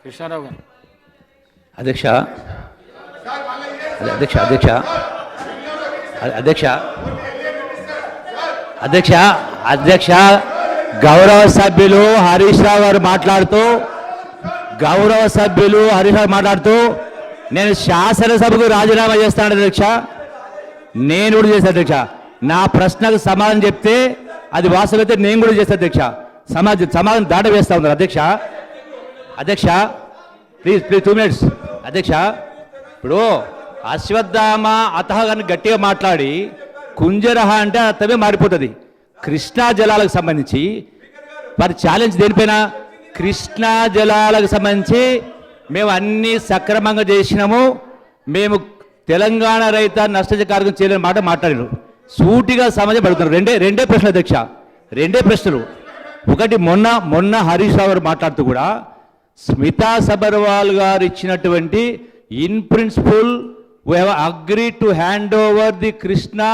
కృష్ణారావు గారు. అధ్యక్ష అధ్యక్ష అధ్యక్ష అధ్యక్ష అధ్యక్ష అధ్యక్ష గౌరవ సభ్యులు హరీష్ రావు గారు మాట్లాడుతూ నేను శాసనసభకు రాజీనామా చేస్తాను అధ్యక్ష. నేను కూడా చేస్తాను అధ్యక్ష. నా ప్రశ్నకు సమాధానం చెప్తే అది వాస్తవైతే నేను కూడా చేస్తాను అధ్యక్ష. సమాధానం దాట వేస్తా ఉన్నారు అధ్యక్ష. అధ్యక్ష ప్లీజ్ 2 minutes అధ్యక్ష. ఇప్పుడు అశ్వత్థామ అతహ అని గట్టిగా మాట్లాడి కుంజరహ అంటే అర్థమే మారిపోతుంది. కృష్ణా జలాలకు సంబంధించి మరి ఛాలెంజ్ దేనిపైన? కృష్ణా జలాలకు సంబంధించి మేము అన్నీ సక్రమంగా చేసినాము, మేము తెలంగాణ రైతాన్ని నష్టకారకం చేయలేని మాట మాట్లాడారు. సూటిగా సమాజం పడుతున్నారు. రెండే ప్రశ్నలు అధ్యక్ష, రెండే ప్రశ్నలు. ఒకటి మొన్న హరీష్ రావు గారు మాట్లాడుతూ కూడా స్మితా సబర్వాల్ గారు ఇచ్చినటువంటి in principle we have agreed to hand over the Krishna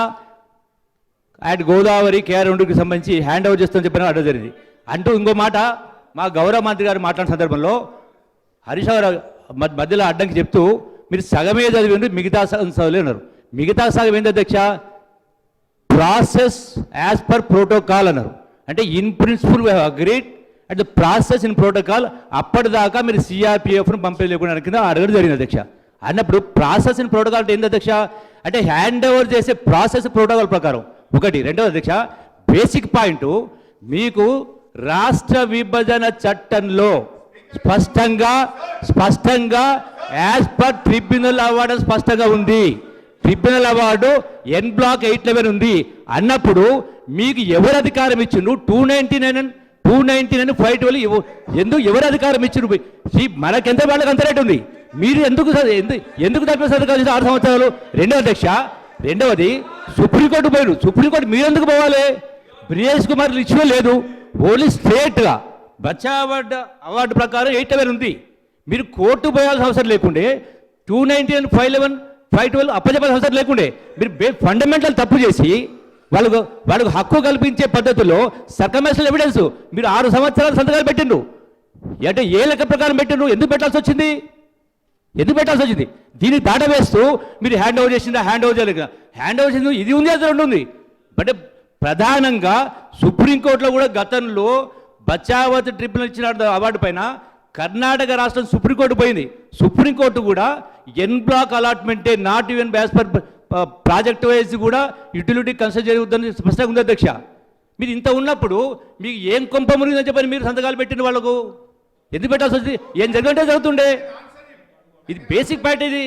and Godavari KR2కి సంబంధించి హ్యాండ్ ఓవర్ చేస్తామని చెప్పిన అడ్డ జరిగింది అంటూ ఇంకో మాట మా గౌరవ మంత్రి గారు మాట్లాడిన సందర్భంలో హరీష్ రావు మధ్యలో అడ్డంకి చెప్తూ మీరు సగమే చదివి మిగతా సగం చదవలేన్నారు. మిగతా సగం ఏంటి అధ్యక్ష? ప్రాసెస్ యాజ్ పర్ ప్రోటోకాల్ అన్నారు. అంటే in principle we have agreed at the process in protocol. అప్పటిదాకా మీరు CRPFను పంపిణీ లేకుండా కింద అడగడం జరిగింది అధ్యక్ష. అన్నప్పుడు ప్రాసెస్ ఇన్ ప్రోటోకాల్ అంటే ఏంది అధ్యక్ష? అంటే హ్యాండ్ ఓవర్ చేసే ప్రాసెస్ ప్రోటోకాల్ ప్రకారం ఒకటి. రెండవది అధ్యక్ష, బేసిక్ పాయింట్ మీకు రాష్ట్ర విభజన చట్టంలో స్పష్టంగా యాజ్ పర్ ట్రిబ్యునల్ అవార్డు స్పష్టంగా ఉంది. ట్రిబ్యునల్ అవార్డు N Block 811 ఉంది అన్నప్పుడు మీకు ఎవరు అధికారం ఇచ్చిండ్రు? 299 512 ఎందుకు ఎవరు అధికారం ఇచ్చిండ్రు? మనకెంత వాళ్ళకి అంత రేటు ఉంది. మీరు ఎందుకు తప్పిన 6 సంవత్సరాలు? రెండవది సుప్రీంకోర్టు పోయారు. సుప్రీంకోర్టు మీరు ఎందుకు పోవాలి? బ్రిజేష్ కుమార్ ఇచ్చిన లేదు, ఓన్లీ స్ట్రేట్గా బచ్చా అవార్డు ప్రకారం 811 ఉంది. మీరు కోర్టు పోయాల్సిన అవసరం లేకుండే, 299 512 అప్పచెప్పాల్సిన అవసరం లేకుండే. మీరు ఫండమెంటల్ తప్పు చేసి వాళ్ళకు హక్కు కల్పించే పద్ధతిలో సర్కమ్స్టెన్షియల్ ఎవిడెన్స్ మీరు 6 సంవత్సరాలు సంతకాలు పెట్టిండ్రు. అంటే ఏ లెక్క ప్రకారం పెట్టిండ్రు? ఎందుకు పెట్టాల్సి వచ్చింది? దీన్ని దాట వేస్తూ మీరు హ్యాండ్ ఓవర్ చేసిందా? హ్యాండ్ ఓవర్ చేయలేదు. హ్యాండ్ ఓవర్ చేసింది ఇది ఉంది, అది రెండు ఉంది. బట్ ప్రధానంగా సుప్రీంకోర్టులో కూడా గతంలో బచావత్ ట్రిబ్యునల్ ఇచ్చిన అవార్డు పైన కర్ణాటక రాష్ట్రం సుప్రీంకోర్టు పోయింది. సుప్రీంకోర్టు కూడా N Block అలాట్మెంటే not even as per project wise కూడా యూటిలిటీ కన్సిడర్ చేయవద్దని స్పష్టంగా ఉంది అధ్యక్ష. మీరు ఇంత ఉన్నప్పుడు మీకు ఏం కొంప మురిగిందని చెప్పని మీరు సంతకాలు పెట్టిన వాళ్ళకు ఎందుకు పెట్టాల్సి వచ్చింది? ఏం జరుగుతుండే ఇది బేసిక్ పాయింట్ ఇది.